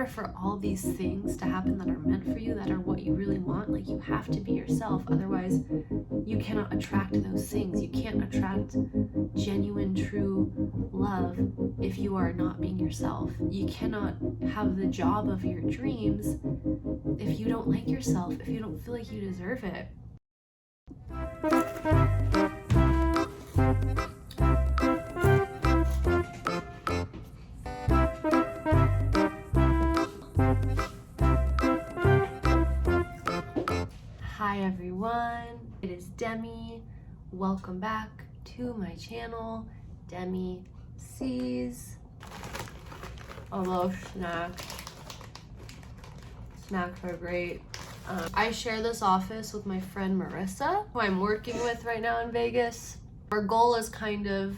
for all these things to happen that are meant for you, that are what you really want, like you have to be yourself. Otherwise, you cannot attract those things. You can't attract genuine, true love if you are not being yourself. You cannot have the job of your dreams if you don't like yourself, if you don't feel like you deserve it. Hi everyone, it is Demi. Welcome back to my channel, Demi Sees. I love snacks. Snacks are great. I share this office with my friend Marissa, who I'm working with right now in Vegas. Our goal is kind of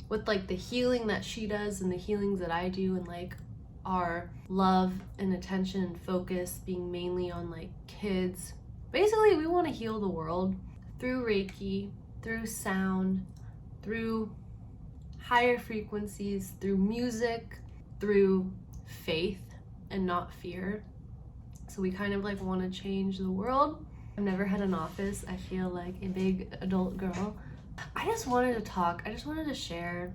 with like the healing that she does and the healings that I do, and like our love and attention and focus being mainly on like kids. Basically, we want to heal the world through Reiki, through sound, through higher frequencies, through music, through faith and not fear. So we kind of like want to change the world. I've never had an office. I feel like a big adult girl. I just wanted to talk. I just wanted to share.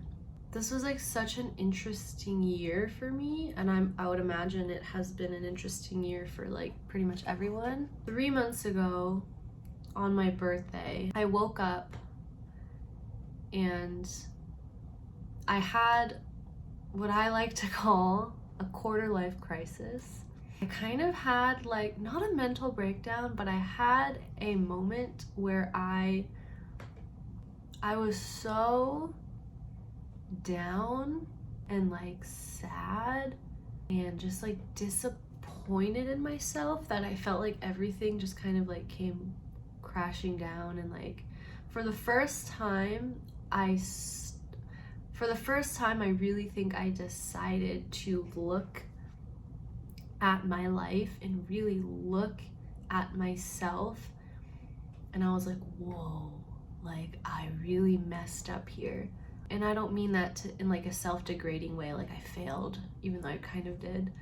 This was like such an interesting year for me, and I would imagine it has been an interesting year for like pretty much everyone. 3 months ago, on my birthday, I woke up and I had what I like to call a quarter life crisis. I kind of had like, not a mental breakdown, but I had a moment where I was so down and like sad and just like disappointed in myself that I felt like everything just kind of like came crashing down. And like for the first time I really think I decided to look at my life and really look at myself, and I was like, whoa, like I really messed up here. And I don't mean that in like a self-degrading way, like I failed, even though I kind of did,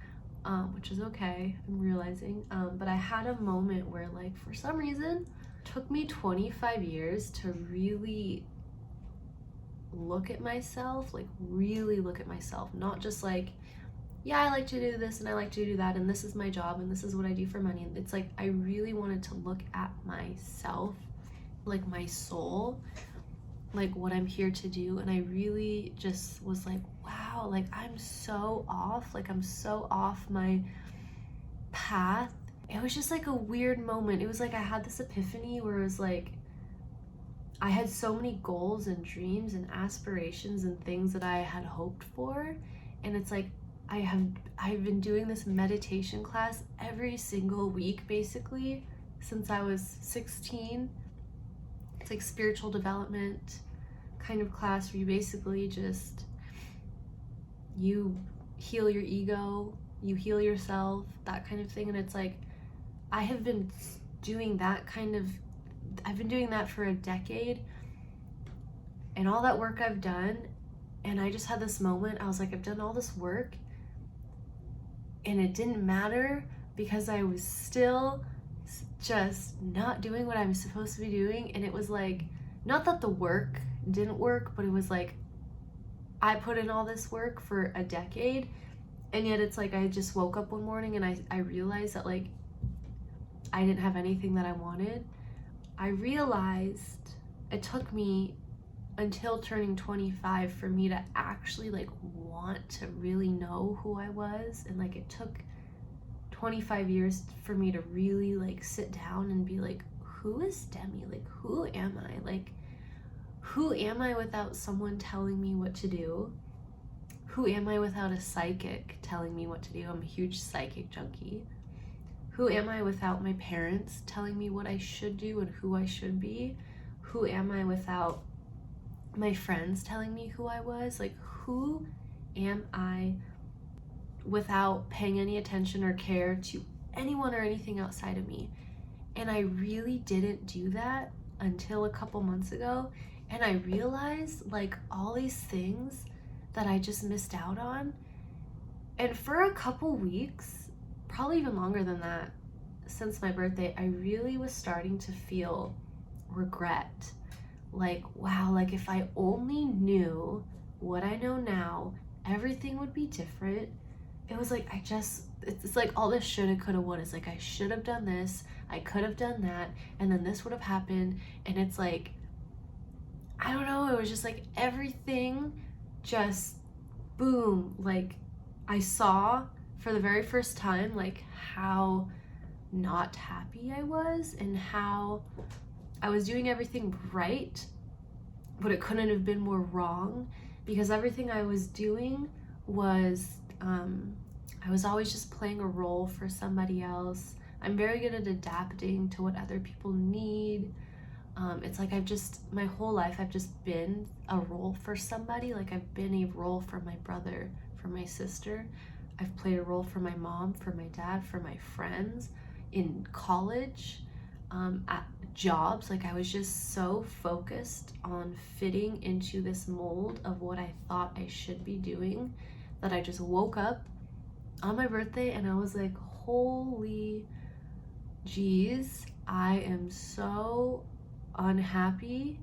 which is okay, I'm realizing. But I had a moment where like for some reason, it took me 25 years to really look at myself, like really look at myself, not just like, yeah, I like to do this and I like to do that and this is my job and this is what I do for money. It's like I really wanted to look at myself, like my soul, like what I'm here to do. And I really just was like, wow, like I'm so off, like I'm so off my path. It was just like a weird moment. It was like I had this epiphany where it was like I had so many goals and dreams and aspirations and things that I had hoped for, and it's like I've been doing this meditation class every single week basically since I was 16. It's like spiritual development kind of class where you basically just, you heal your ego, you heal yourself, that kind of thing. And it's like, I've been doing that for a decade, and all that work I've done. And I just had this moment, I was like, I've done all this work and it didn't matter because I was still just not doing what I'm supposed to be doing. And it was like, not that the work didn't work, but it was like I put in all this work for a decade, and yet it's like I just woke up one morning and I realized that like I didn't have anything that I wanted. I realized it took me until turning 25 for me to actually like want to really know who I was. And like it took 25 years for me to really like sit down and be like, who is Demi? Like, who am I? Like, who am I without someone telling me what to do? Who am I without a psychic telling me what to do? I'm a huge psychic junkie. Who am I without my parents telling me what I should do and who I should be? Who am I without my friends telling me who I was? Like, who am I without paying any attention or care to anyone or anything outside of me? And I really didn't do that until a couple months ago. And I realized like all these things that I just missed out on, And for a couple weeks, probably even longer than that, since my birthday, I really was starting to feel regret. Like, wow, like if I only knew what I know now, everything would be different. It was like, it's like all this shoulda, coulda, woulda. It's like, I should have done this, I could have done that, and then this would have happened. And it's like, I don't know, it was just like everything just boom. Like, I saw for the very first time, like, how not happy I was and how I was doing everything right, but it couldn't have been more wrong, because everything I was doing was, I was always just playing a role for somebody else. I'm very good at adapting to what other people need. It's like my whole life, I've just been a role for somebody. Like, I've been a role for my brother, for my sister. I've played a role for my mom, for my dad, for my friends in college, at jobs. Like, I was just so focused on fitting into this mold of what I thought I should be doing that I just woke up on my birthday and I was like, holy geez, I am so unhappy.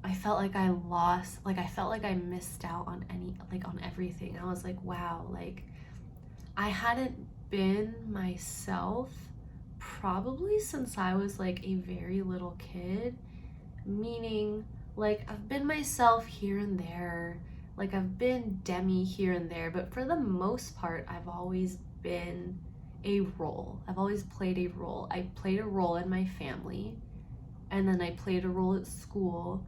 I felt like I lost, like I felt like I missed out on on everything. I was like, wow, like I hadn't been myself probably since I was like a very little kid, meaning like I've been myself here and there, like I've been Demi here and there, but for the most part, I've always been a role. I've always played a role. I played a role in my family, and then I played a role at school,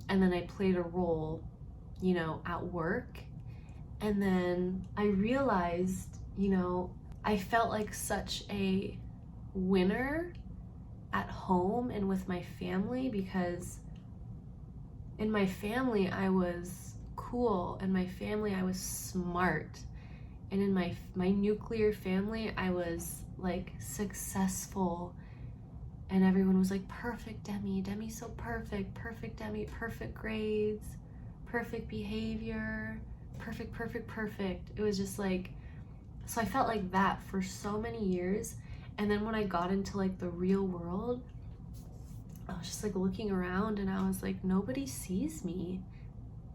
and then I played a role, at work. And then I realized, I felt like such a winner at home and with my family, because in my family I was cool, in my family I was smart, and in my nuclear family I was like successful, and everyone was like, perfect Demi, Demi's so perfect Demi, perfect grades, perfect behavior, perfect. It was just like, so I felt like that for so many years. And then when I got into like the real world, I was just like looking around and I was like, nobody sees me.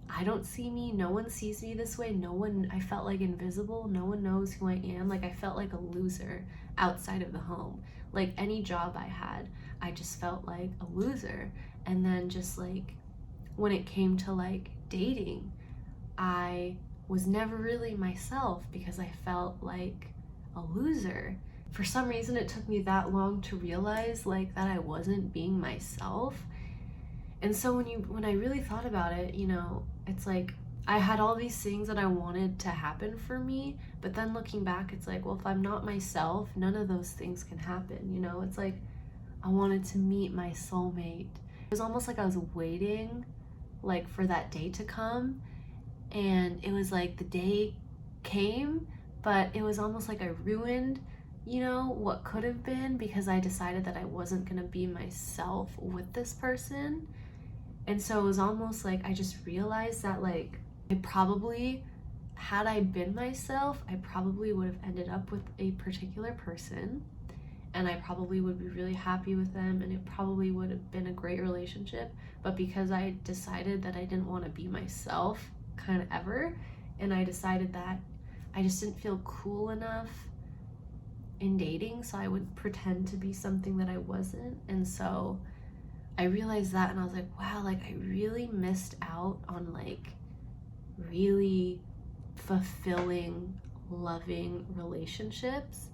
I don't see me. No one sees me this way. I felt like invisible. No one knows who I am. Like, I felt like a loser outside of the home. Like, any job I had, I just felt like a loser. And then just like when it came to like dating, I was never really myself because I felt like a loser. For some reason, it took me that long to realize like that I wasn't being myself. And so when I really thought about it, it's like I had all these things that I wanted to happen for me, but then looking back, it's like, well, if I'm not myself, none of those things can happen. It's like I wanted to meet my soulmate. It was almost like I was waiting like for that day to come, and it was like the day came, but it was almost like I ruined what could have been, because I decided that I wasn't gonna be myself with this person. And so it was almost like I just realized that like I probably, had I been myself, I probably would have ended up with a particular person, and I probably would be really happy with them, and it probably would have been a great relationship. But because I decided that I didn't want to be myself kind of ever, and I decided that I just didn't feel cool enough in dating, so I would pretend to be something that I wasn't. And so I realized that, and I was like, wow, like I really missed out on like really fulfilling, loving relationships.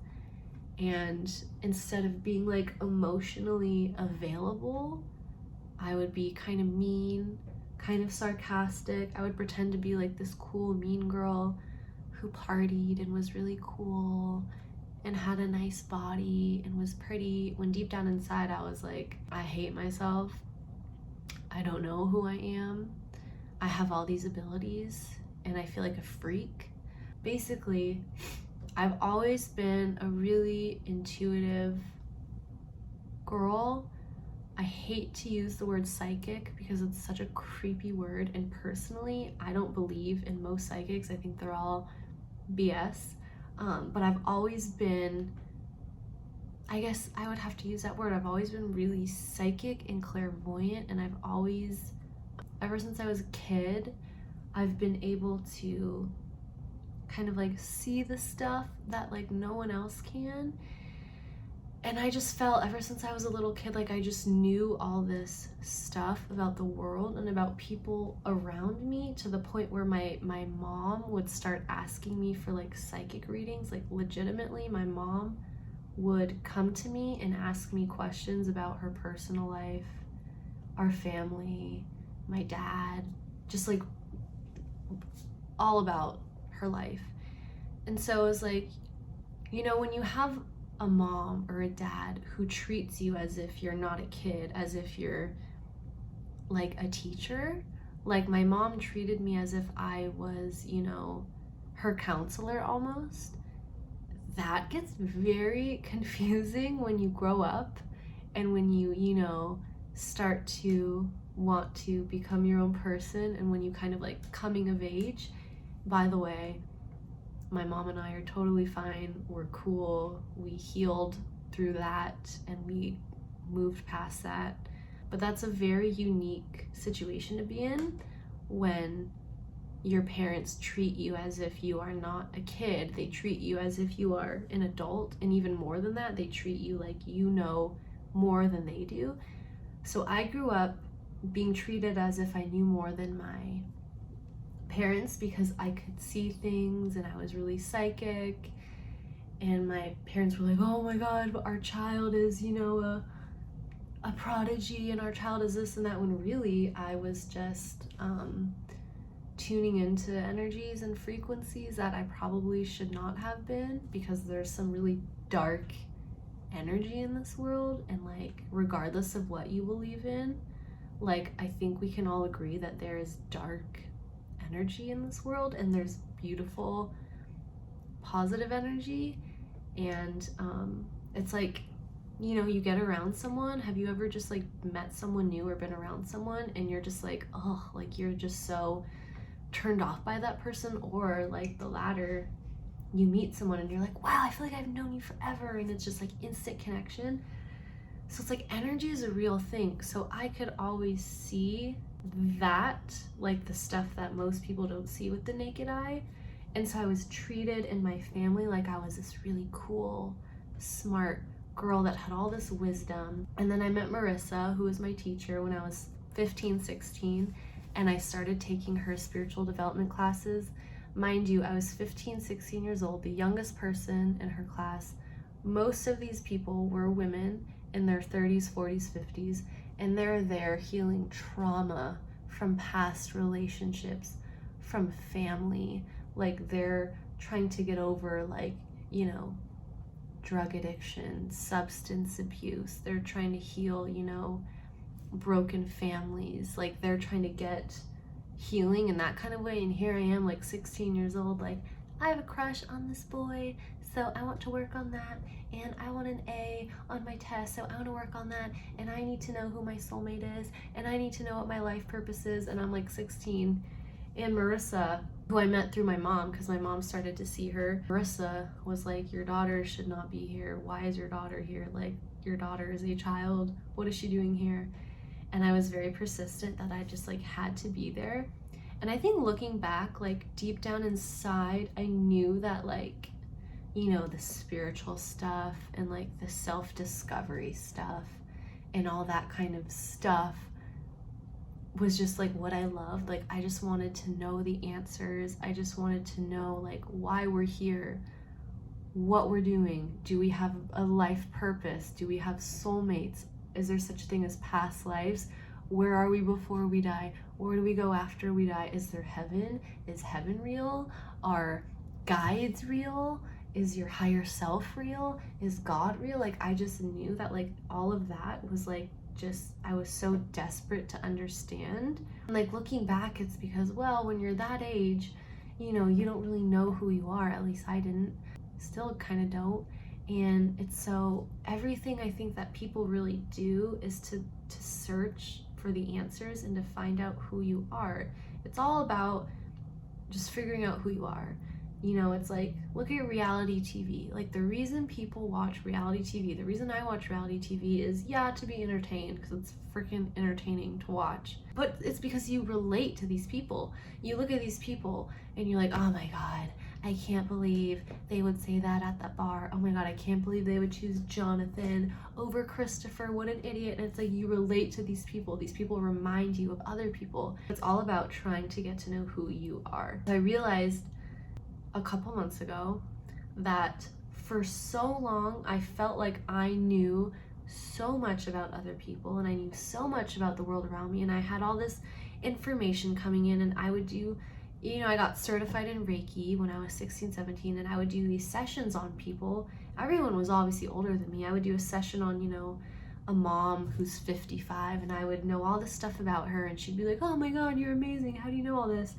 And instead of being like emotionally available, I would be kind of mean, kind of sarcastic. I would pretend to be like this cool mean girl who partied and was really cool and had a nice body and was pretty, when deep down inside I was like, I hate myself. I don't know who I am. I have all these abilities and I feel like a freak. Basically, I've always been a really intuitive girl. I hate to use the word psychic because it's such a creepy word, and personally, I don't believe in most psychics. I think they're all BS. But I've always been, I guess I would have to use that word, I've always been really psychic and clairvoyant, and I've always, ever since I was a kid, I've been able to kind of like see the stuff that like no one else can. And I just felt ever since I was a little kid, like I just knew all this stuff about the world and about people around me, to the point where my mom would start asking me for like psychic readings. Like legitimately, my mom would come to me and ask me questions about her personal life, our family, my dad, just like all about her life. And so it was like, you know, when you have a mom or a dad who treats you as if you're not a kid, as if you're like a teacher, like my mom treated me as if I was, you know, her counselor almost, that gets very confusing when you grow up and when you know, start to want to become your own person, and when you kind of like coming of age. By the way, my mom and I are totally fine. We're cool. We healed through that and we moved past that. But that's a very unique situation to be in, when your parents treat you as if you are not a kid. They treat you as if you are an adult, and even more than that, they treat you like you know more than they do. So I grew up being treated as if I knew more than my parents, because I could see things and I was really psychic, and my parents were like, oh my god, our child is, you know, a prodigy, and our child is this and that, when really I was just tuning into energies and frequencies that I probably should not have been, because there's some really dark energy in this world. And like regardless of what you believe in, like I think we can all agree that there is dark energy in this world, and there's beautiful positive energy. And it's like, you know, you get around someone, have you ever just like met someone new or been around someone and you're just like, oh, like you're just so turned off by that person? Or like the latter, you meet someone and you're like, wow, I feel like I've known you forever, and it's just like instant connection. So it's like energy is a real thing. So I could always see that, like the stuff that most people don't see with the naked eye. And so I was treated in my family like I was this really cool, smart girl that had all this wisdom. And then I met Marissa, who was my teacher, when I was 15, 16, and I started taking her spiritual development classes. Mind you, I was 15, 16 years old, the youngest person in her class. Most of these people were women in their 30s, 40s, 50s, and they're there healing trauma from past relationships, from family. Like they're trying to get over, like, you know, drug addiction, substance abuse. They're trying to heal, you know, broken families. Like they're trying to get healing in that kind of way. And here I am, like 16 years old, like I have a crush on this boy, so I want to work on that, and I want an A on my test, so I want to work on that, and I need to know who my soulmate is, and I need to know what my life purpose is. And I'm like 16. And Marissa, who I met through my mom, because my mom started to see her, Marissa was like, your daughter should not be here. Why is your daughter here? Like, your daughter is a child. What is she doing here? And I was very persistent that I just like had to be there. And I think looking back, like deep down inside, I knew that, like, you know, the spiritual stuff and like the self-discovery stuff and all that kind of stuff was just like what I loved. Like I just wanted to know the answers. I just wanted to know like why we're here, what we're doing. Do we have a life purpose? Do we have soulmates? Is there such a thing as past lives? Where are we before we die? Where do we go after we die? Is there heaven? Is heaven real? Are guides real? Is your higher self real? Is God real? Like I just knew that like all of that was like just, I was so desperate to understand. And like looking back, it's because, well, when you're that age, you know, you don't really know who you are. At least I didn't. Still kind of don't. And it's so, everything I think that people really do is to search for the answers and to find out who you are. It's all about just figuring out who you are. You know, it's like, look at reality TV. Like, the reason people watch reality TV, the reason I watch reality TV is, yeah, to be entertained, because it's freaking entertaining to watch. But it's because you relate to these people. You look at these people and you're like, oh my God, I can't believe they would say that at the bar. Oh my God, I can't believe they would choose Jonathan over Christopher. What an idiot. And it's like, you relate to these people. These people remind you of other people. It's all about trying to get to know who you are. I realized a couple months ago that for so long I felt like I knew so much about other people and I knew so much about the world around me, and I had all this information coming in, and I would do, you know, I got certified in Reiki when I was 16, 17, and I would do these sessions on people. Everyone was obviously older than me. I would do a session on, you know, a mom who's 55, and I would know all this stuff about her, and she'd be like, oh my God, you're amazing, how do you know all this?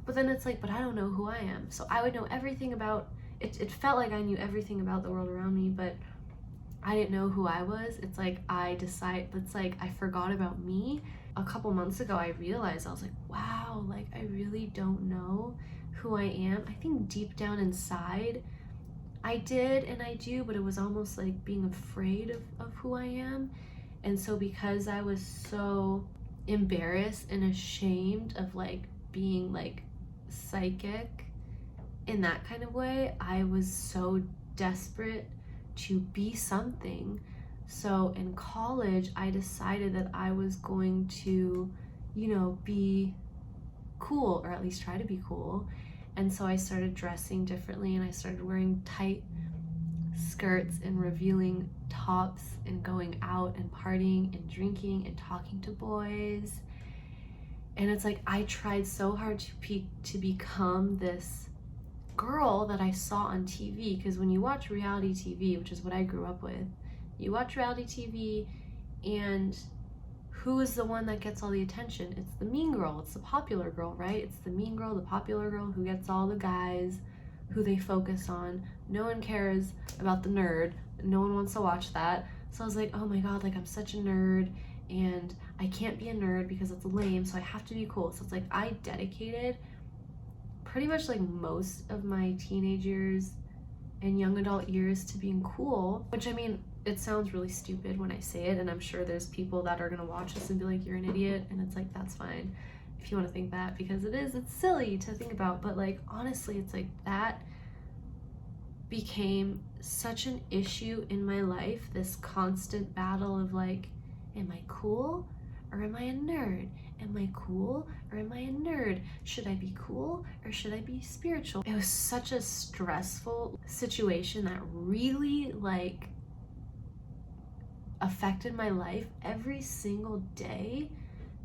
But then it's like, but I don't know who I am. So I would know everything about it. It felt like I knew everything about the world around me, but I didn't know who I was. It's like it's like I forgot about me. A couple months ago, I realized, I was like, wow, like I really don't know who I am. I think deep down inside, I did and I do, but it was almost like being afraid of who I am. And so because I was so embarrassed and ashamed of like being like psychic in that kind of way, I was so desperate to be something. So in college, I decided that I was going to, you know, be cool, or at least try to be cool. And so I started dressing differently, and I started wearing tight skirts and revealing tops and going out and partying and drinking and talking to boys. And it's like, I tried so hard to become this girl that I saw on TV, because when you watch reality TV, which is what I grew up with, you watch reality TV, and who is the one that gets all the attention? It's the mean girl, it's the popular girl, right? It's the mean girl, the popular girl who gets all the guys, who they focus on. No one cares about the nerd. No one wants to watch that. So I was like, oh my God, like I'm such a nerd, and I can't be a nerd because it's lame, so I have to be cool. So it's like I dedicated pretty much like most of my teenage years and young adult years to being cool, which I mean, it sounds really stupid when I say it, and I'm sure there's people that are gonna watch this and be like, you're an idiot, and it's like, that's fine if you want to think that, because it's silly to think about, but like honestly, it's like that became such an issue in my life, this constant battle of like, am I cool or am I a nerd? Am I cool or am I a nerd? Should I be cool or should I be spiritual? It was such a stressful situation that really like affected my life every single day,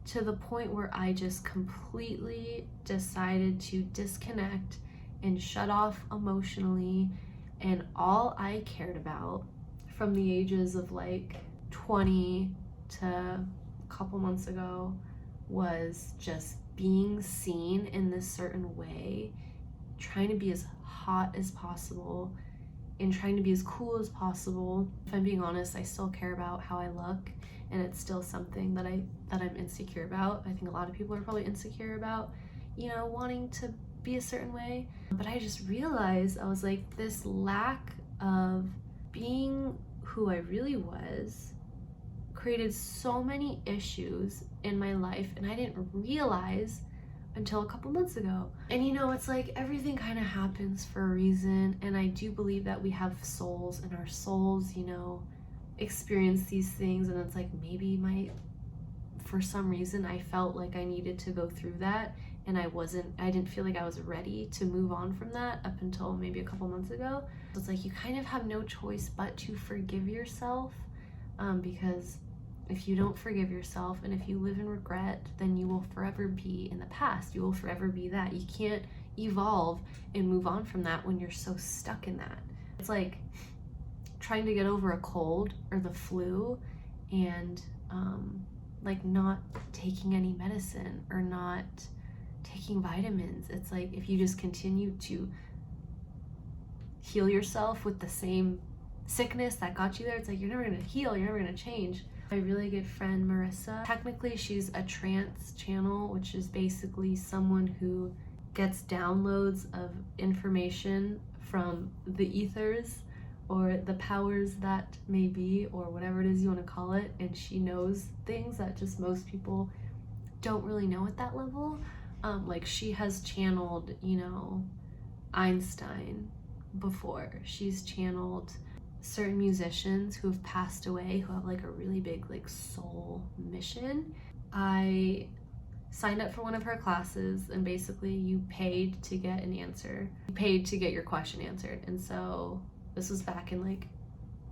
to the point where I just completely decided to disconnect and shut off emotionally. And all I cared about from the ages of like 20 to a couple months ago was just being seen in this certain way, trying to be as hot as possible and trying to be as cool as possible. If I'm being honest, I still care about how I look, and it's still something that I'm insecure about. I think a lot of people are probably insecure about, you know, wanting to be a certain way. But I just realized, I was like, this lack of being who I really was created so many issues in my life, and I didn't realize until a couple months ago. And you know, it's like everything kind of happens for a reason, and I do believe that we have souls, and our souls, you know, experience these things, and it's like maybe for some reason I felt like I needed to go through that, and I didn't feel like I was ready to move on from that up until maybe a couple months ago. So it's like you kind of have no choice but to forgive yourself, because if you don't forgive yourself and if you live in regret, then you will forever be in the past. You will forever be that. You can't evolve and move on from that when you're so stuck in that. It's like trying to get over a cold or the flu and like not taking any medicine or not taking vitamins. It's like if you just continue to heal yourself with the same sickness that got you there, it's like you're never gonna heal, you're never gonna change. My really good friend Marissa, technically she's a trance channel, which is basically someone who gets downloads of information from the ethers or the powers that may be, or whatever it is you want to call it, and she knows things that just most people don't really know at that level. Like she has channeled, Einstein before. She's channeled certain musicians who have passed away who have like a really big like soul mission. I signed up for one of her classes, and basically you paid to get an answer. You paid to get your question answered. And so this was back in like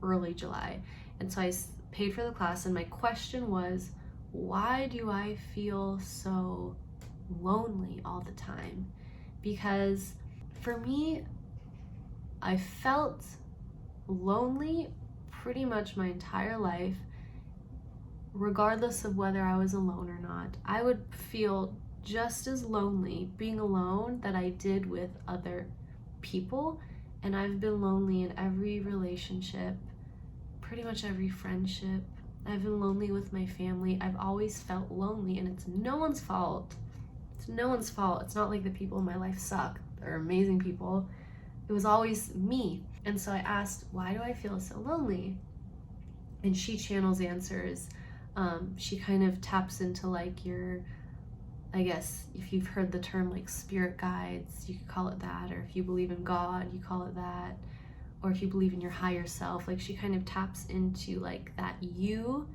early July. And so I paid for the class, and my question was, why do I feel so lonely all the time? Because for me, I felt lonely pretty much my entire life, regardless of whether I was alone or not. I would feel just as lonely being alone that I did with other people. And I've been lonely in every relationship, pretty much every friendship. I've been lonely with my family. I've always felt lonely, and it's no one's fault. It's no one's fault. It's not like the people in my life suck. They're amazing people. It was always me. And so I asked, why do I feel so lonely? And she channels answers. She kind of taps into like your, I guess, if you've heard the term like spirit guides, you could call it that. Or if you believe in God, you call it that. Or if you believe in your higher self, like she kind of taps into like that you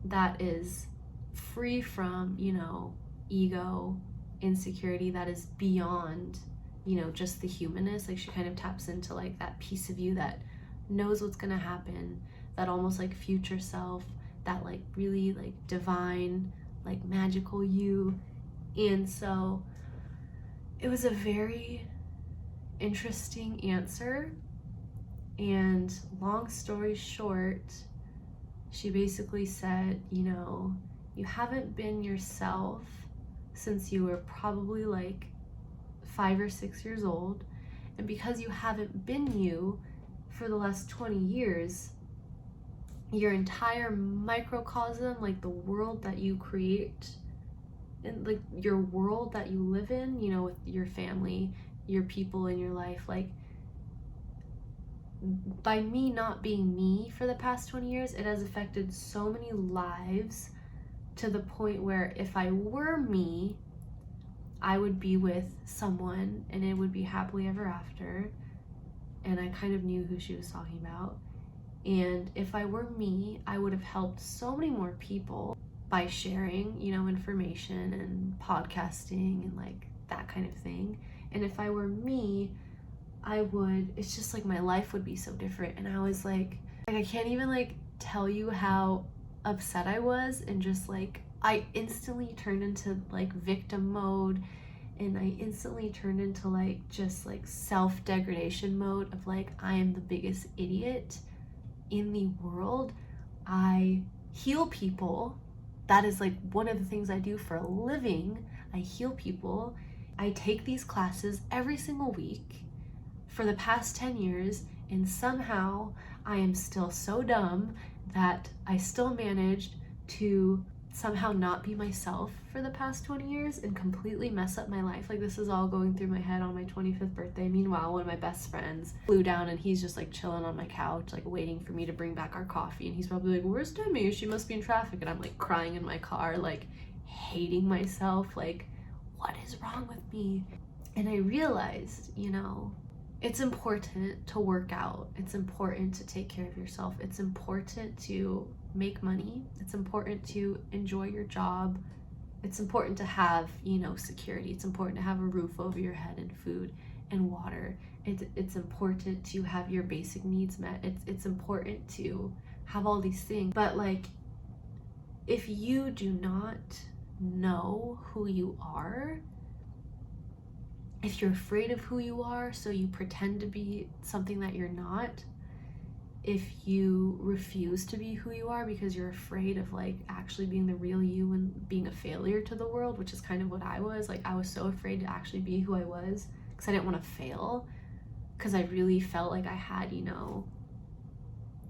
that is free from, ego, insecurity, that is beyond, just the humanness. Like she kind of taps into like that piece of you that knows what's gonna happen, that almost like future self, that like really like divine, like magical you. And so it was a very interesting answer. And long story short, she basically said, you haven't been yourself since you were probably like 5 or 6 years old. And because you haven't been you for the last 20 years, your entire microcosm, like the world that you create, and like your world that you live in, with your family, your people in your life, like by me not being me for the past 20 years, it has affected so many lives to the point where if I were me, I would be with someone and it would be happily ever after. And I kind of knew who she was talking about. And if I were me, I would have helped so many more people by sharing, information and podcasting and like that kind of thing. And if I were me, it's just like my life would be so different. And I was like I can't even like tell you how upset I was, and just like I instantly turned into like victim mode, and I instantly turned into like just like self-degradation mode of like, I am the biggest idiot in the world. I heal people. That is like one of the things I do for a living. I heal people. I take these classes every single week for the past 10 years, and somehow I am still so dumb that I still managed to somehow not be myself for the past 20 years and completely mess up my life. Like this is all going through my head on my 25th birthday. Meanwhile, one of my best friends flew down and he's just like chilling on my couch, like waiting for me to bring back our coffee. And he's probably like, where's Demi? She must be in traffic. And I'm like crying in my car, like hating myself. Like, what is wrong with me? And I realized, it's important to work out. It's important to take care of yourself. It's important to make money. It's important to enjoy your job. It's important to have, security. It's important to have a roof over your head and food and water. It's important to have your basic needs met. It's important to have all these things. But like, if you do not know who you are, if you're afraid of who you are, so you pretend to be something that you're not, if you refuse to be who you are because you're afraid of like actually being the real you and being a failure to the world, which is kind of what I was. Like I was so afraid to actually be who I was because I didn't want to fail, because I really felt like I had,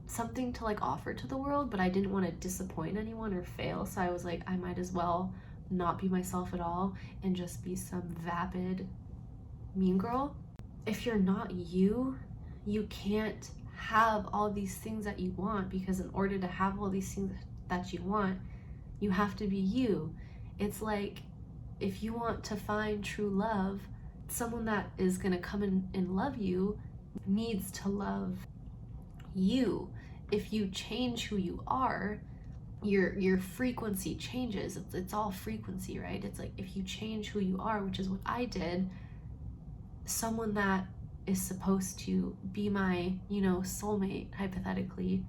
something to like offer to the world, but I didn't want to disappoint anyone or fail. So I was like, I might as well not be myself at all and just be some vapid mean girl. If you're not you, you can't have all these things that you want, because in order to have all these things that you want, you have to be you. It's like, if you want to find true love, someone that is going to come in and love you needs to love you. If you change who you are, your frequency changes. It's all frequency, right? It's like, if you change who you are, which is what I did, someone that is supposed to be my, soulmate, hypothetically,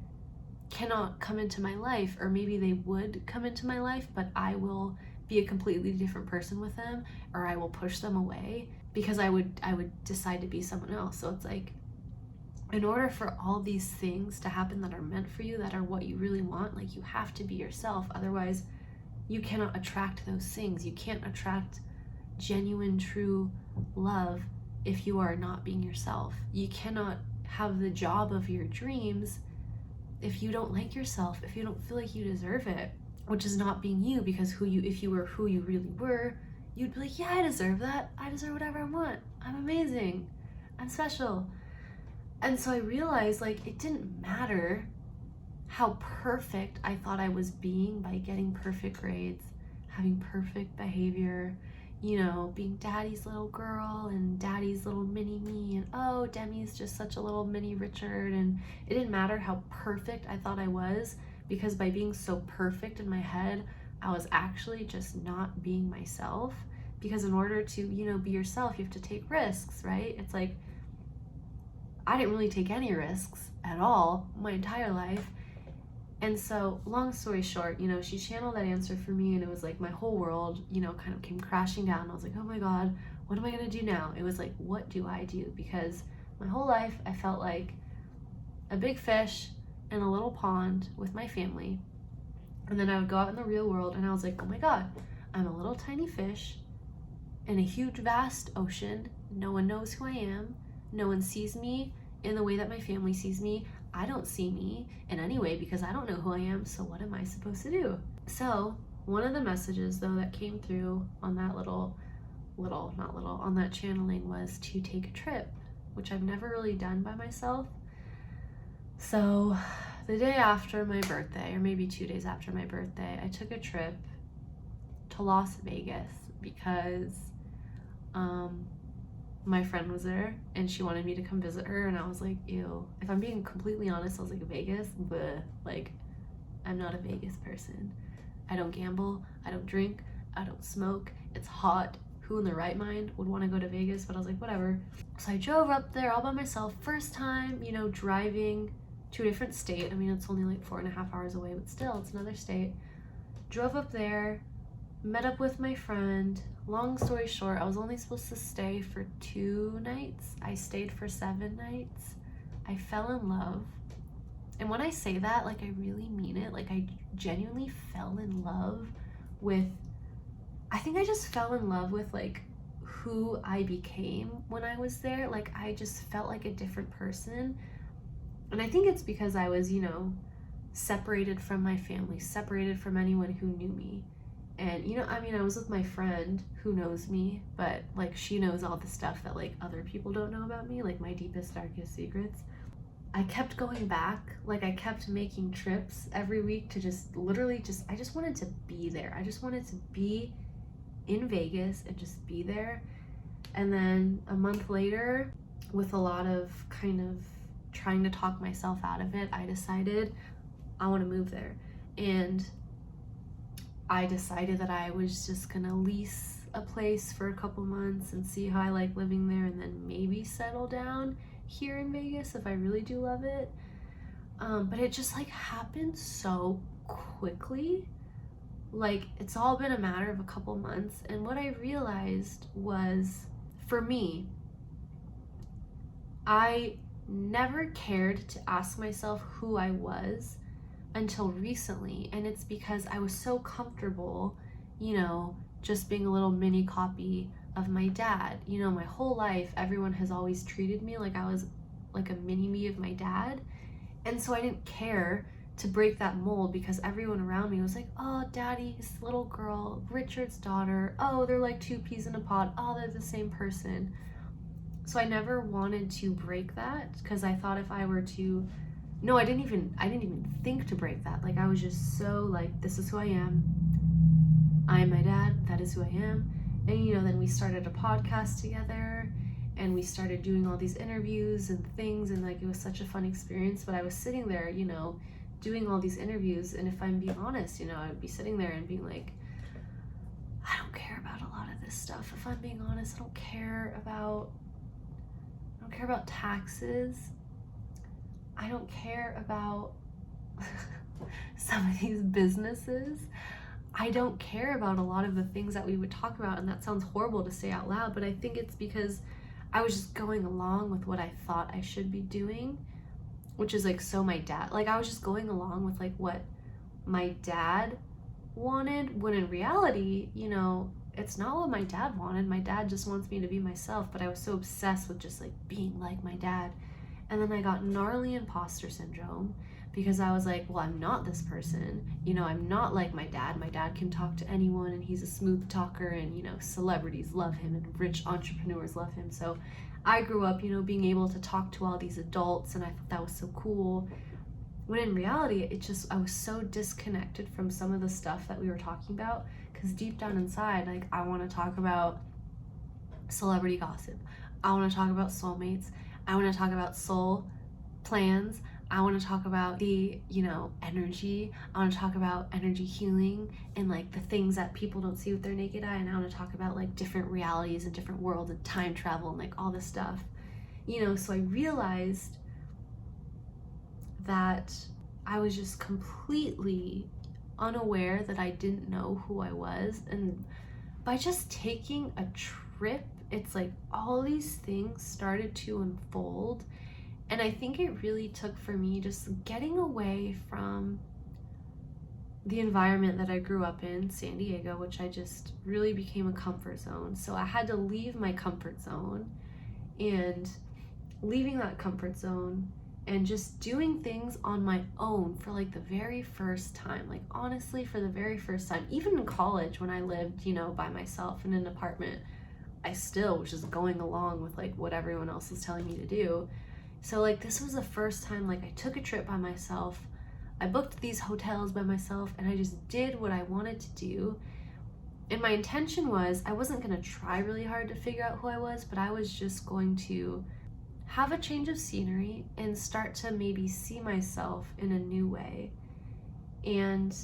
cannot come into my life. Or maybe they would come into my life, but I will be a completely different person with them, or I will push them away because I would decide to be someone else. So it's like, in order for all these things to happen that are meant for you, that are what you really want, like, you have to be yourself. Otherwise, you cannot attract those things. You can't attract genuine, true love if you are not being yourself. You cannot have the job of your dreams if you don't like yourself, if you don't feel like you deserve it, which is not being you. Because if you were who you really were, you'd be like, yeah, I deserve that. I deserve whatever I want. I'm amazing. I'm special. And so I realized, like, it didn't matter how perfect I thought I was being by getting perfect grades, having perfect behavior, being daddy's little girl and daddy's little mini me, and oh, Demi's just such a little mini Richard. And it didn't matter how perfect I thought I was, because by being so perfect in my head, I was actually just not being myself. Because in order to, be yourself, you have to take risks, right? It's like, I didn't really take any risks at all my entire life. And so, long story short, she channeled that answer for me, and it was like my whole world, kind of came crashing down. I was like, oh my God, what am I gonna do now? It was like, what do I do? Because my whole life, I felt like a big fish in a little pond with my family. And then I would go out in the real world, and I was like, oh my God, I'm a little tiny fish in a huge, vast ocean. No one knows who I am. No one sees me in the way that my family sees me. I don't see me in any way because I don't know who I am. So what am I supposed to do? So one of the messages, though, that came through on that on that channeling, was to take a trip, which I've never really done by myself. So the day after my birthday, or maybe 2 days after my birthday, I took a trip to Las Vegas because my friend was there and she wanted me to come visit her, and I was like, ew. If I'm being completely honest, I was like, Vegas? Bleh. Like, I'm not a Vegas person. I don't gamble, I don't drink, I don't smoke, it's hot. Who in their right mind would want to go to Vegas? But I was like, whatever. So I drove up there all by myself, first time, driving to a different state. I mean, it's only like 4.5 hours away, but still, it's another state. Drove up there, met up with my friend. Long story short, I was only supposed to stay for 2 nights. I stayed for 7 nights. I fell in love. And when I say that, like, I really mean it. Like, I genuinely fell in love with, I think I just fell in love with, like, who I became when I was there. Like, I just felt like a different person. And I think it's because I was, separated from my family, separated from anyone who knew me. And, I was with my friend who knows me, but, like, she knows all the stuff that, like, other people don't know about me, like my deepest, darkest secrets. I kept going back. Like, I kept making trips every week to just literally I just wanted to be there. I just wanted to be in Vegas and just be there. And then a month later, with a lot of kind of trying to talk myself out of it, I decided I want to move there. And I decided that I was just gonna lease a place for a couple months and see how I like living there, and then maybe settle down here in Vegas if I really do love it. But it just like happened so quickly. Like, it's all been a matter of a couple months. And what I realized was, for me, I never cared to ask myself who I was until recently. And it's because I was so comfortable, just being a little mini copy of my dad. My whole life, everyone has always treated me like I was like a mini me of my dad. And so I didn't care to break that mold, because everyone around me was like, oh, Daddy's little girl, Richard's daughter, oh, they're like two peas in a pod, oh, they're the same person. So I never wanted to break that, because I thought if I were to, no, I didn't even think to break that. Like, I was just so like, this is who I am. I am my dad. That is who I am. And, you know, then we started a podcast together, and we started doing all these interviews and things, and like, it was such a fun experience. But I was sitting there, you know, doing all these interviews, and if I'm being honest, you know, I would be sitting there and being like, I don't care about a lot of this stuff. If I'm being honest, I don't care about taxes. I don't care about some of these businesses. I don't care about a lot of the things that we would talk about, and that sounds horrible to say out loud, but I think it's because I was just going along with what I thought I should be doing, which is like, so my dad, like, I was just going along with like what my dad wanted, when in reality, you know, it's not what my dad wanted. My dad just wants me to be myself, but I was so obsessed with just like being like my dad. And then I got gnarly imposter syndrome, because I was like, well, I'm not this person. You know, I'm not like my dad. My dad can talk to anyone, and he's a smooth talker, and, you know, celebrities love him, and rich entrepreneurs love him. So I grew up, you know, being able to talk to all these adults, and I thought that was so cool. When in reality, I was so disconnected from some of the stuff that we were talking about, because deep down inside, like, I want to talk about celebrity gossip. I want to talk about soulmates. I want to talk about soul plans. I want to talk about the, you know, energy. I want to talk about energy healing and like the things that people don't see with their naked eye. And I want to talk about like different realities and different worlds and time travel and like all this stuff, you know. So I realized that I was just completely unaware that I didn't know who I was. And by just taking a trip, it's like all these things started to unfold. And I think it really took for me just getting away from the environment that I grew up in, San Diego, which I just really became a comfort zone. So I had to leave my comfort zone, and leaving that comfort zone and just doing things on my own for like the very first time. Like, honestly, for the very first time, even in college when I lived, you know, by myself in an apartment, I still was just going along with like what everyone else was telling me to do. So like, this was the first time like I took a trip by myself, I booked these hotels by myself, and I just did what I wanted to do. And my intention was, I wasn't going to try really hard to figure out who I was, but I was just going to have a change of scenery and start to maybe see myself in a new way. And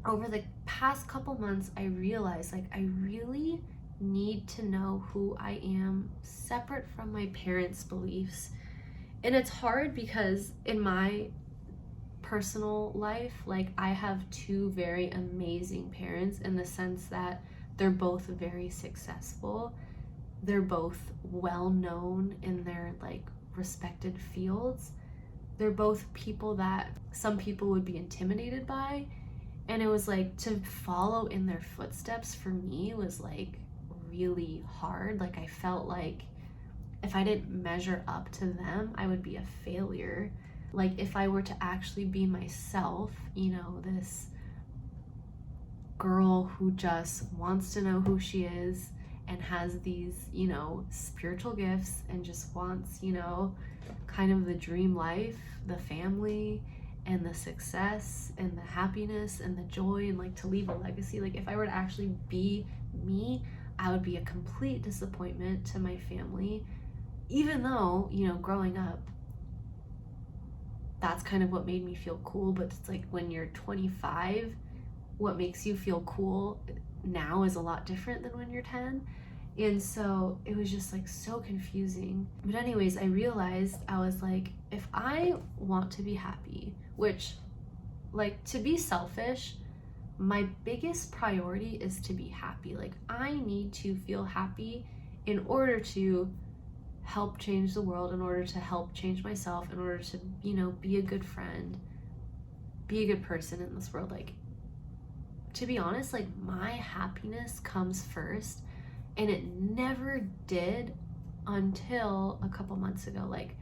over the past couple months, I realized like I really need to know who I am separate from my parents' beliefs. And it's hard because in my personal life, like, I have two very amazing parents in the sense that they're both very successful. They're both well known in their like respected fields. They're both people that some people would be intimidated by. And it was like, to follow in their footsteps for me was like really hard. Like, I felt like if I didn't measure up to them, I would be a failure. Like, if I were to actually be myself, you know, this girl who just wants to know who she is and has these, you know, spiritual gifts and just wants, you know, kind of the dream life, the family and the success and the happiness and the joy and like to leave a legacy. Like, if I were to actually be me, I would be a complete disappointment to my family, even though, you know, growing up, that's kind of what made me feel cool. But it's like, when you're 25, what makes you feel cool now is a lot different than when you're 10. And so it was just like so confusing. But anyways, I realized, I was like, if I want to be happy, which, like, to be selfish, my biggest priority is to be happy. Like, I need to feel happy in order to help change the world, in order to help change myself, in order to, you know, be a good friend, be a good person in this world. Like, to be honest, like, my happiness comes first, and it never did until a couple months ago. Like,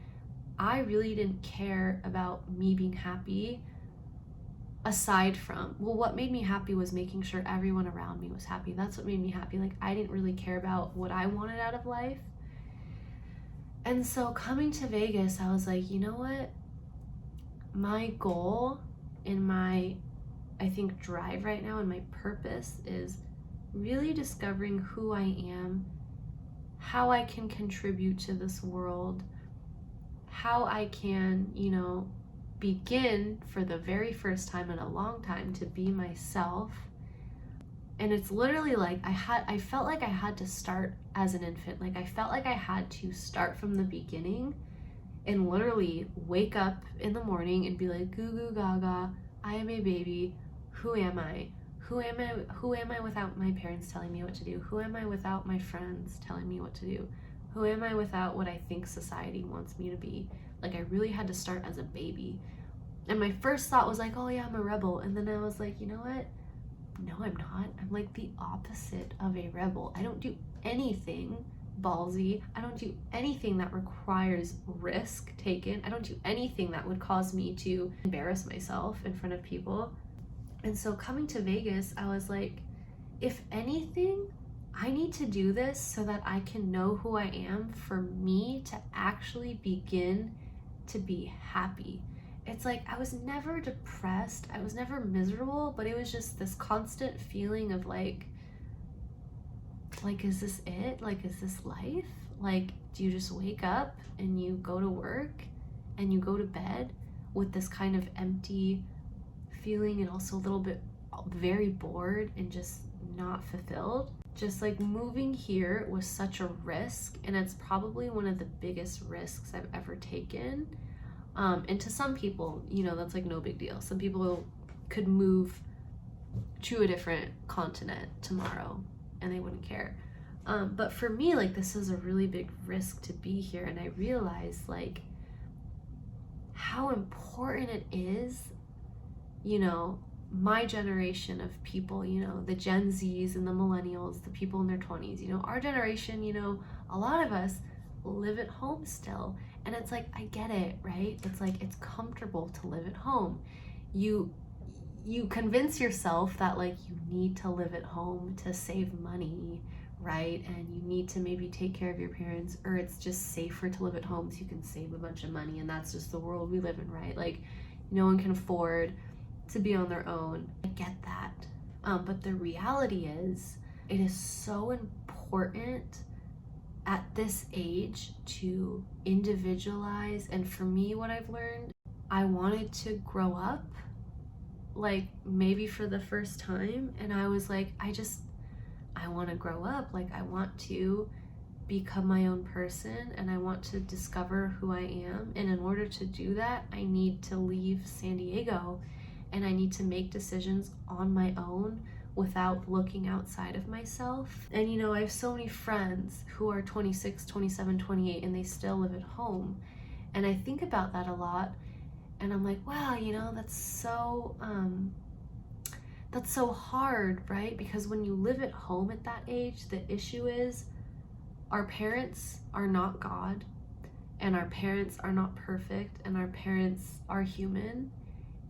I really didn't care about me being happy aside from, well, what made me happy was making sure everyone around me was happy. That's what made me happy. Like, I didn't really care about what I wanted out of life. And so coming to Vegas, I was like, you know what? My goal and my, I think, drive right now and my purpose is really discovering who I am, how I can contribute to this world, how I can, begin for the very first time in a long time to be myself. And it's literally like I felt like I had to start as an infant. Like, I felt like I had to start from the beginning and literally wake up in the morning and be like, goo goo gaga, I am a baby. Who am I? Who am I without my parents telling me what to do? Who am I without my friends telling me what to do? Who am I without what I think society wants me to be? Like, I really had to start as a baby. And my first thought was like, oh yeah, I'm a rebel. And then I was like, you know what? No, I'm not. I'm like the opposite of a rebel. I don't do anything ballsy. I don't do anything that requires risk taken. I don't do anything that would cause me to embarrass myself in front of people. And so coming to Vegas, I was like, if anything, I need to do this so that I can know who I am, for me to actually begin to be happy. It's like I was never depressed, I was never miserable, but it was just this constant feeling of like, is this it? Like, is this life? Like, do you just wake up and you go to work and you go to bed with this kind of empty feeling and also a little bit very bored and just not fulfilled? Just like moving here was such a risk, and it's probably one of the biggest risks I've ever taken. And to some people, that's like no big deal. Some people could move to a different continent tomorrow and they wouldn't care. But for me, like, this is a really big risk to be here. And I realized like how important it is, my generation of people, the Gen Zs and the millennials, the people in their 20s, our generation, a lot of us live at home still. And it's like, I get it, right? It's like, it's comfortable to live at home. You convince yourself that like you need to live at home to save money, right? And you need to maybe take care of your parents, or it's just safer to live at home so you can save a bunch of money. And that's just the world we live in, right? Like, no one can afford to be on their own. I get that. But the reality is, it is so important at this age to individualize. And for me, what I've learned, I wanted to grow up, like maybe for the first time. And I was like, I want to grow up. Like, I want to become my own person and I want to discover who I am. And in order to do that, I need to leave San Diego and I need to make decisions on my own without looking outside of myself. And I have so many friends who are 26, 27, 28 and they still live at home. And I think about that a lot and I'm like, wow, that's so hard, right? Because when you live at home at that age, the issue is our parents are not God, and our parents are not perfect, and our parents are human,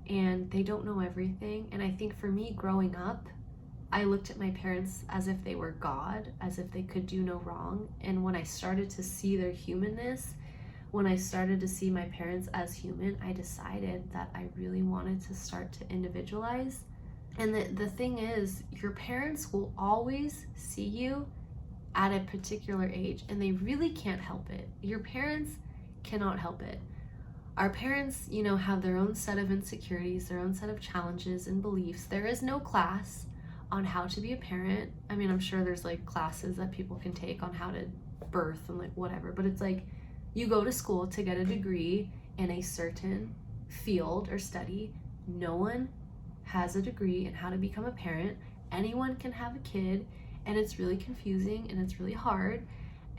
and they don't know everything. And I think for me, growing up, I looked at my parents as if they were God, as if they could do no wrong. And when I started to see their humanness, when I started to see my parents as human, I decided that I really wanted to start to individualize. And the thing is, your parents will always see you at a particular age, and they really can't help it. Your parents cannot help it. Our parents, have their own set of insecurities, their own set of challenges and beliefs. There is no class on how to be a parent. I mean, I'm sure there's like classes that people can take on how to birth and like whatever, but it's like you go to school to get a degree in a certain field or study. No one has a degree in how to become a parent. Anyone can have a kid, and it's really confusing and it's really hard.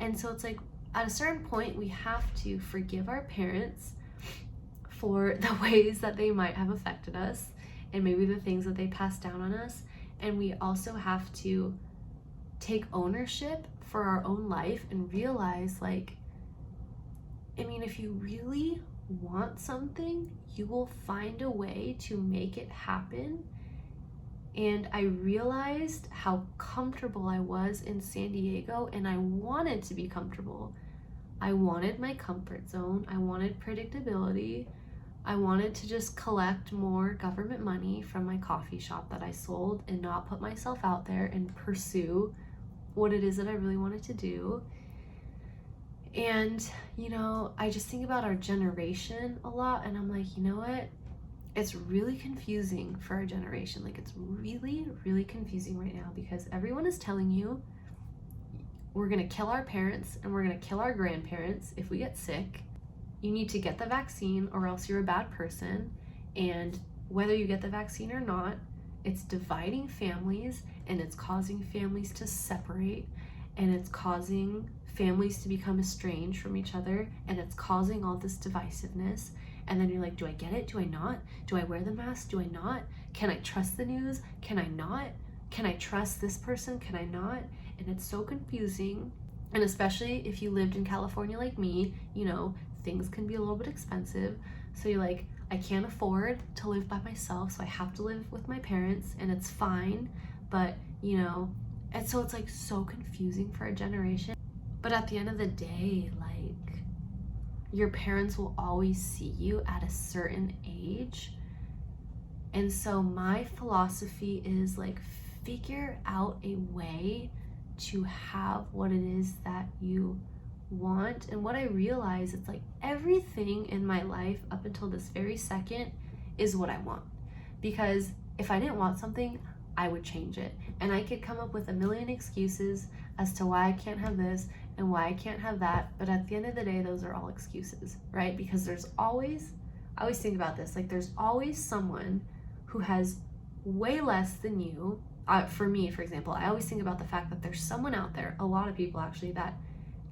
And so it's like at a certain point we have to forgive our parents for the ways that they might have affected us and maybe the things that they passed down on us. And we also have to take ownership for our own life and realize like I mean, if you really want something, you will find a way to make it happen. And I realized how comfortable I was in San Diego, and I wanted to be comfortable. I wanted my comfort zone. I wanted predictability. I wanted to just collect more government money from my coffee shop that I sold and not put myself out there and pursue what it is that I really wanted to do. And, you know, I just think about our generation a lot, and I'm like, you know what? It's really confusing for our generation. Like, it's really, really confusing right now because everyone is telling you we're gonna kill our parents and we're gonna kill our grandparents if we get sick. You need to get the vaccine or else you're a bad person. And whether you get the vaccine or not, it's dividing families and it's causing families to separate and it's causing families to become estranged from each other and it's causing all this divisiveness. And then you're like, do I get it? Do I not? Do I wear the mask? Do I not? Can I trust the news? Can I not? Can I trust this person? Can I not? And it's so confusing. And especially if you lived in California like me, you know, things can be a little bit expensive. So you're like, I can't afford to live by myself, so I have to live with my parents, and it's fine. But, you know, and so it's like so confusing for a generation. But at the end of the day, like, your parents will always see you at a certain age. And so my philosophy is like, figure out a way to have what it is that you want. And what I realize, it's like everything in my life up until this very second is what I want. Because if I didn't want something, I would change it. And I could come up with a million excuses as to why I can't have this and why I can't have that. But at the end of the day, those are all excuses, right? Because there's always, I always think about this, like there's always someone who has way less than you. For me, for example, I always think about the fact that there's someone out there, a lot of people actually, that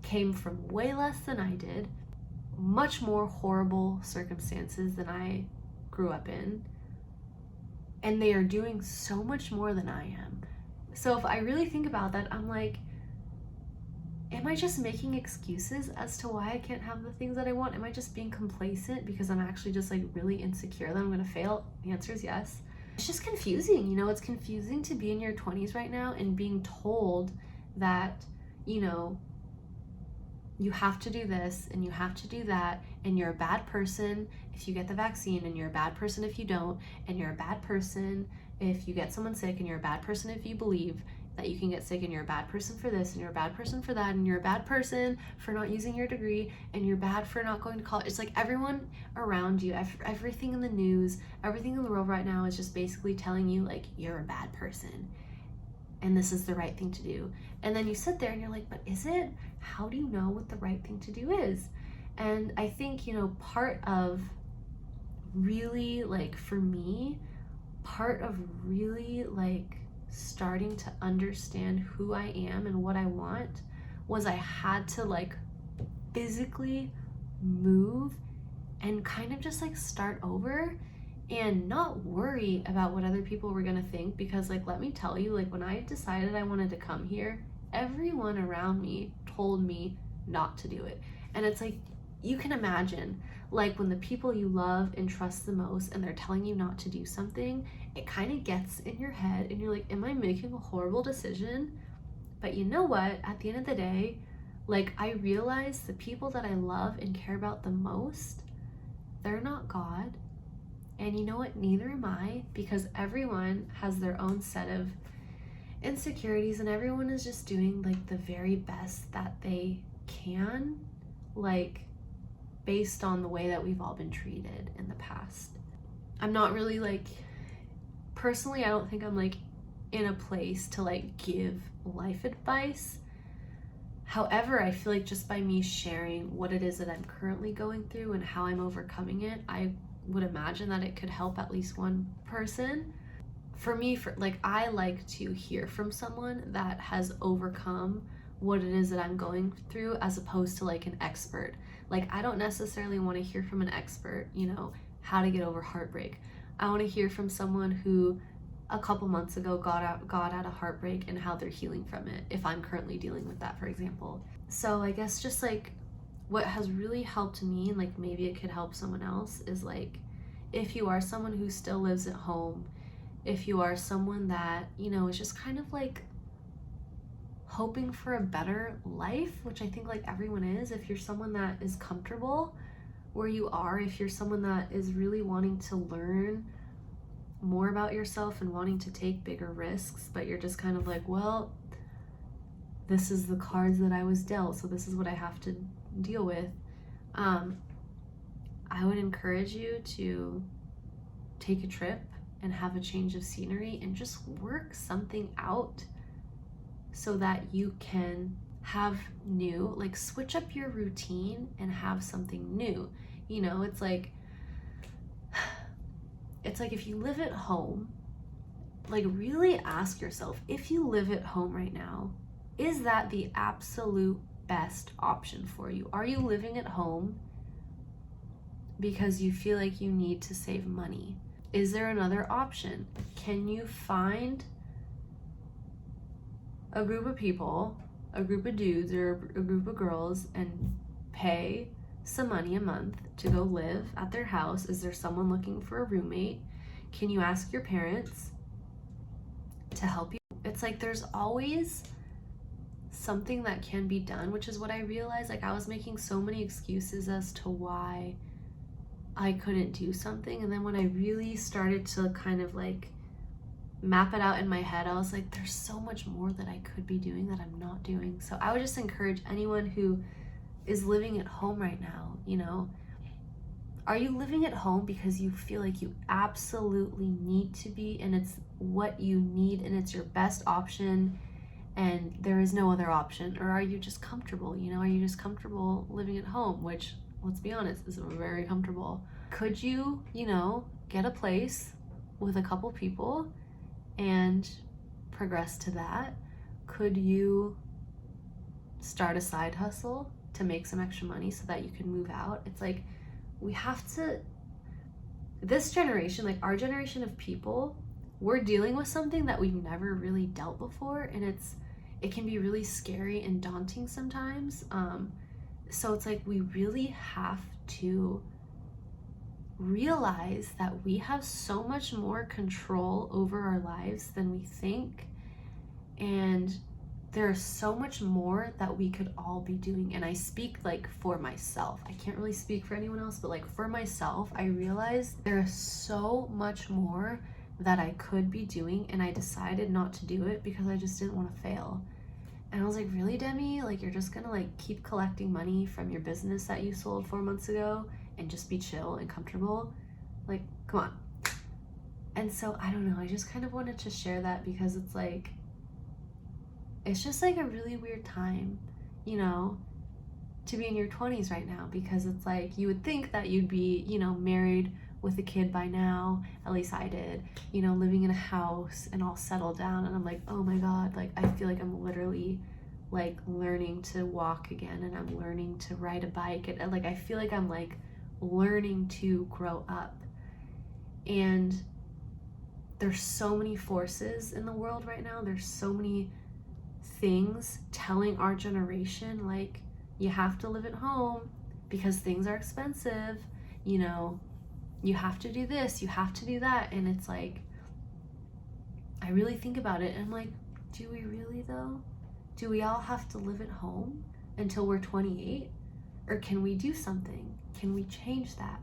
came from way less than I did, much more horrible circumstances than I grew up in, and they are doing so much more than I am. So if I really think about that, I'm like, am I just making excuses as to why I can't have the things that I want? Am I just being complacent because I'm actually just like really insecure that I'm gonna fail? The answer is yes. It's just confusing, you know, it's confusing to be in your 20s right now and being told that, you know, you have to do this and you have to do that, and you're a bad person if you get the vaccine, and you're a bad person if you don't, and you're a bad person if you get someone sick, and you're a bad person if you believe that you can get sick, and you're a bad person for this, and you're a bad person for that, and you're a bad person for not using your degree, and you're bad for not going to college. It's like everyone around you, everything in the news, everything in the world right now is just basically telling you like you're a bad person and this is the right thing to do. And then you sit there and you're like, but is it? How do you know what the right thing to do is? And I think, you know, part of really, like, for me, part of really like starting to understand who I am and what I want was I had to like physically move and kind of just like start over and not worry about what other people were gonna think. Because like, let me tell you, like when I decided I wanted to come here, everyone around me told me not to do it. And it's like, you can imagine, like when the people you love and trust the most and they're telling you not to do something, it kind of gets in your head and you're like, am I making a horrible decision? But you know what, at the end of the day, like I realize the people that I love and care about the most, they're not God. And you know what, neither am I, because everyone has their own set of insecurities and everyone is just doing like the very best that they can, like based on the way that we've all been treated in the past. I'm not really like, personally, I don't think I'm like in a place to like give life advice. However, I feel like just by me sharing what it is that I'm currently going through and how I'm overcoming it, I would imagine that it could help at least one person. For me, for like, I like to hear from someone that has overcome what it is that I'm going through, as opposed to like an expert. Like, I don't necessarily want to hear from an expert, you know, how to get over heartbreak. I want to hear from someone who a couple months ago got out of heartbreak and how they're healing from it, if I'm currently dealing with that, for example. So I guess just like what has really helped me, and like maybe it could help someone else, is like, if you are someone who still lives at home, if you are someone that, you know, is just kind of like hoping for a better life, which I think like everyone is, if you're someone that is comfortable where you are, if you're someone that is really wanting to learn more about yourself and wanting to take bigger risks, but you're just kind of like, well, this is the cards that I was dealt, so this is what I have to deal with. I would encourage you to take a trip and have a change of scenery and just work something out so that you can have new, like switch up your routine and have something new. You know, it's like if you live at home, like really ask yourself, if you live at home right now, is that the absolute best option for you? Are you living at home because you feel like you need to save money? Is there another option? Can you find a group of people, a group of dudes or a group of girls, and pay some money a month to go live at their house? Is there someone looking for a roommate? Can you ask your parents to help you? It's like there's always something that can be done, which is what I realized. Like I was making so many excuses as to why I couldn't do something, and then when I really started to kind of like map it out in my head, I was like, there's so much more that I could be doing that I'm not doing. So I would just encourage anyone who is living at home right now, you know, are you living at home because you feel like you absolutely need to be, and it's what you need and it's your best option and there is no other option? Or are you just comfortable? You know, are you just comfortable living at home, which, let's be honest, is very comfortable? Could you, you know, get a place with a couple people and progress to that? Could you start a side hustle to make some extra money so that you can move out? It's like, we have to, this generation, like our generation of people, we're dealing with something that we've never really dealt before, and it can be really scary and daunting sometimes. So it's like we really have to realize that we have so much more control over our lives than we think, and there's so much more that we could all be doing. And I speak like for myself, I can't really speak for anyone else, but like for myself, I realized there is so much more that I could be doing, and I decided not to do it because I just didn't want to fail. And I was like, really, Demi? Like, you're just gonna like keep collecting money from your business that you sold 4 months ago and just be chill and comfortable? Like, come on. And so I don't know, I just kind of wanted to share that because it's like, it's just like a really weird time, you know, to be in your 20s right now, because it's like you would think that you'd be, you know, married with a kid by now, at least I did, you know, living in a house and all settled down. And I'm like, oh my God, like I feel like I'm literally like learning to walk again, and I'm learning to ride a bike, and like I feel like I'm like learning to grow up. And there's so many forces in the world right now. There's so many things telling our generation like, you have to live at home because things are expensive, you know, you have to do this, you have to do that. And it's like, I really think about it and I'm like, do we really though? Do we all have to live at home until we're 28? Or can we do something? Can we change that?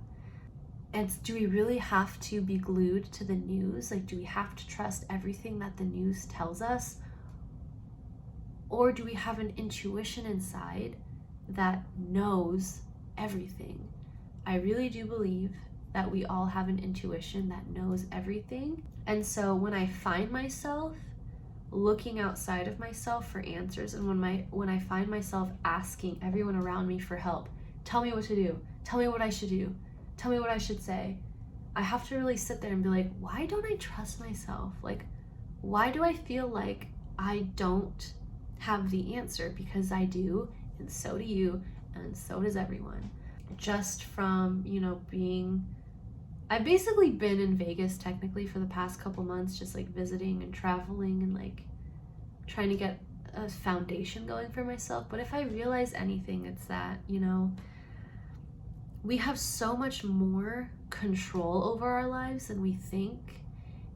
And do we really have to be glued to the news? Like, do we have to trust everything that the news tells us? Or do we have an intuition inside that knows everything? I really do believe that we all have an intuition that knows everything. And so when I find myself looking outside of myself for answers, and when I find myself asking everyone around me for help, tell me what to do, tell me what I should do, tell me what I should say, I have to really sit there and be like, why don't I trust myself? Like, why do I feel like I don't have the answer? Because I do, and so do you, and so does everyone. Just from, you know, I've basically been in Vegas technically for the past couple months, just like visiting and traveling and like trying to get a foundation going for myself. But if I realize anything, it's that, you know, we have so much more control over our lives than we think.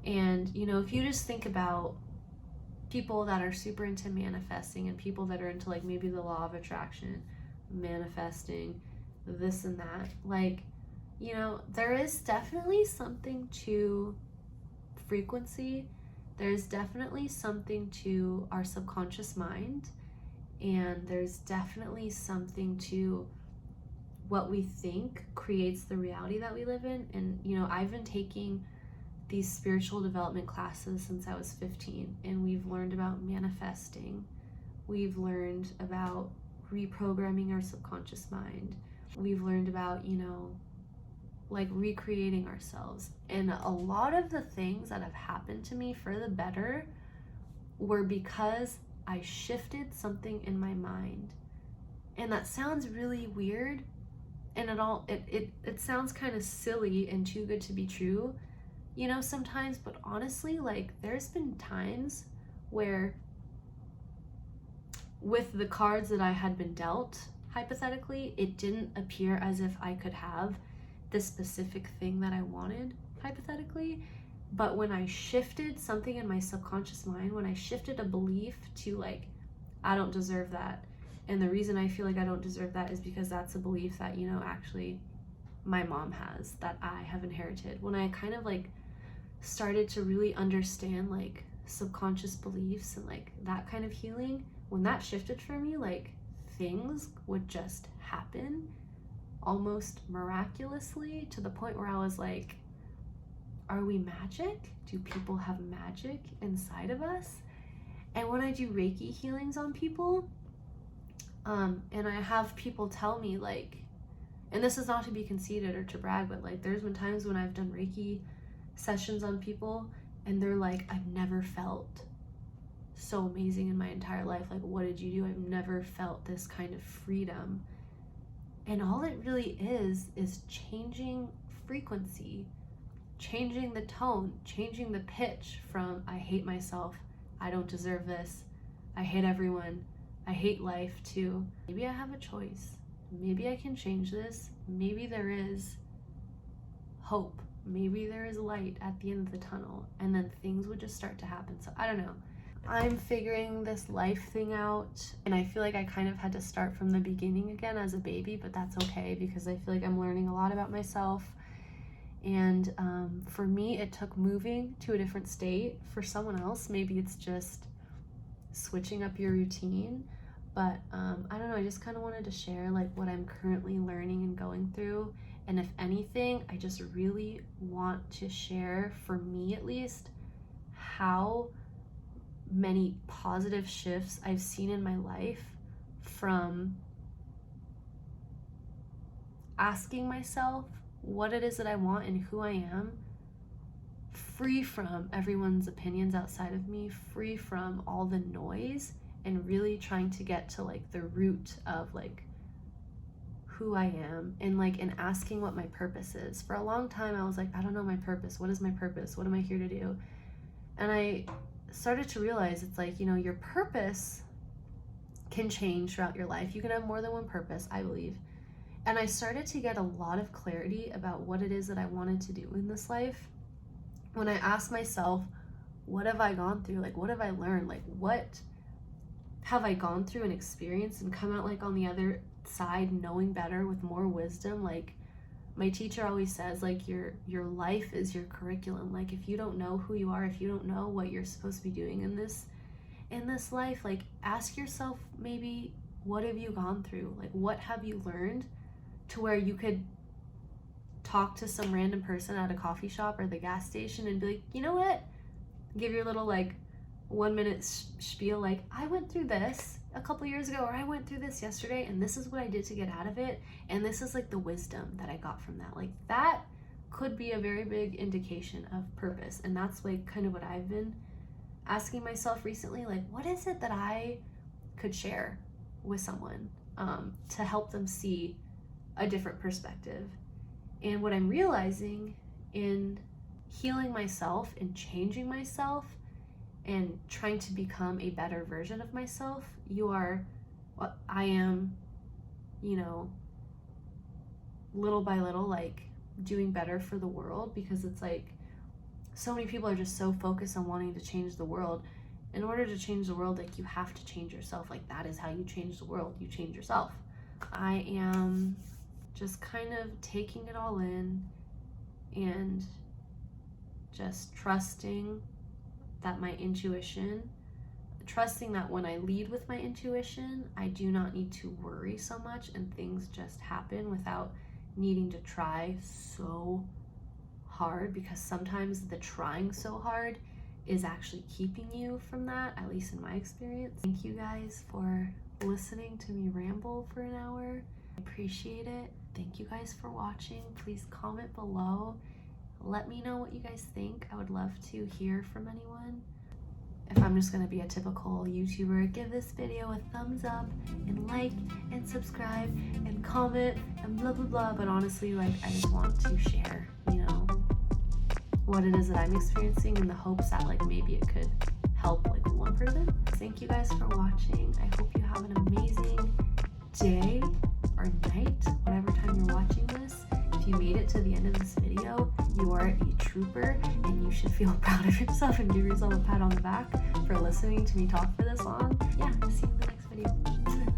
And, you know, if you just think about people that are super into manifesting and people that are into like maybe the law of attraction, manifesting, this and that, like, you know, there is definitely something to frequency. There's definitely something to our subconscious mind, and there's definitely something to what we think creates the reality that we live in. And, you know, I've been taking these spiritual development classes since I was 15, and we've learned about manifesting. We've learned about reprogramming our subconscious mind. We've learned about, you know, like recreating ourselves. And a lot of the things that have happened to me for the better were because I shifted something in my mind. And that sounds really weird, and it sounds kind of silly and too good to be true, you know, sometimes. But honestly, like, there's been times where with the cards that I had been dealt, hypothetically, it didn't appear as if I could have the specific thing that I wanted, hypothetically. But when I shifted something in my subconscious mind, when I shifted a belief to like, I don't deserve that, and the reason I feel like I don't deserve that is because that's a belief that, you know, actually my mom has, that I have inherited. When I kind of like started to really understand like subconscious beliefs and like that kind of healing, when that shifted for me, like things would just happen almost miraculously, to the point where I was like, are we magic? Do people have magic inside of us? And when I do Reiki healings on people, and I have people tell me like, and this is not to be conceited or to brag, but like there's been times when I've done Reiki sessions on people and they're like, I've never felt so amazing in my entire life. Like, what did you do? I've never felt this kind of freedom. And all it really is changing frequency, changing the tone, changing the pitch from I hate myself, I don't deserve this, I hate everyone, I hate life, to maybe I have a choice. Maybe I can change this. Maybe there is hope. Maybe there is light at the end of the tunnel, and then things would just start to happen. So I don't know. I'm figuring this life thing out, and I feel like I kind of had to start from the beginning again as a baby, but that's okay because I feel like I'm learning a lot about myself. And for me, it took moving to a different state. For someone else, maybe it's just switching up your routine. But I don't know, I just kind of wanted to share like what I'm currently learning and going through. And if anything, I just really want to share, for me at least, how many positive shifts I've seen in my life from asking myself what it is that I want and who I am, free from everyone's opinions outside of me, free from all the noise, and really trying to get to like the root of like who I am, and like and asking what my purpose is. For a long time I was like, I don't know my purpose. What is my purpose? What am I here to do? And I started to realize it's like, you know, your purpose can change throughout your life. You can have more than one purpose, I believe. And I started to get a lot of clarity about what it is that I wanted to do in this life when I asked myself, what have I gone through? Like, what have I learned? Like, what have I gone through and experienced and come out like on the other side knowing better with more wisdom? Like, my teacher always says, like, your life is your curriculum. Like, if you don't know who you are, if you don't know what you're supposed to be doing in this life, like, ask yourself, maybe, what have you gone through? Like, what have you learned to where you could talk to some random person at a coffee shop or the gas station and be like, you know what? Give your little like 1 minute spiel, like, I went through this a couple years ago, or I went through this yesterday, and this is what I did to get out of it, and this is like the wisdom that I got from that. Like, that could be a very big indication of purpose. And that's like kind of what I've been asking myself recently, like, what is it that I could share with someone to help them see a different perspective? And what I'm realizing in healing myself and changing myself and trying to become a better version of myself, I am, you know, little by little, like, doing better for the world, because it's like so many people are just so focused on wanting to change the world. In order to change the world, like, you have to change yourself. Like, that is how you change the world. You change yourself. I am just kind of taking it all in and just trusting that trusting that when I lead with my intuition, I do not need to worry so much, and things just happen without needing to try so hard, because sometimes the trying so hard is actually keeping you from that, at least in my experience. Thank you guys for listening to me ramble for an hour. I appreciate it. Thank you guys for watching. Please comment below. Let me know what you guys think. I would love to hear from anyone. If I'm just gonna be a typical YouTuber, give this video a thumbs up and like and subscribe and comment and blah blah blah. But honestly, like, I just want to share, you know, what it is that I'm experiencing, in the hopes that, like, maybe it could help, like, one person. Thank you guys for watching. I hope you have an amazing day or night, whatever time you're watching this. If you made it to the end of this video, you are a trooper, and you should feel proud of yourself and give yourself a pat on the back for listening to me talk for this long. Yeah, see you in the next video.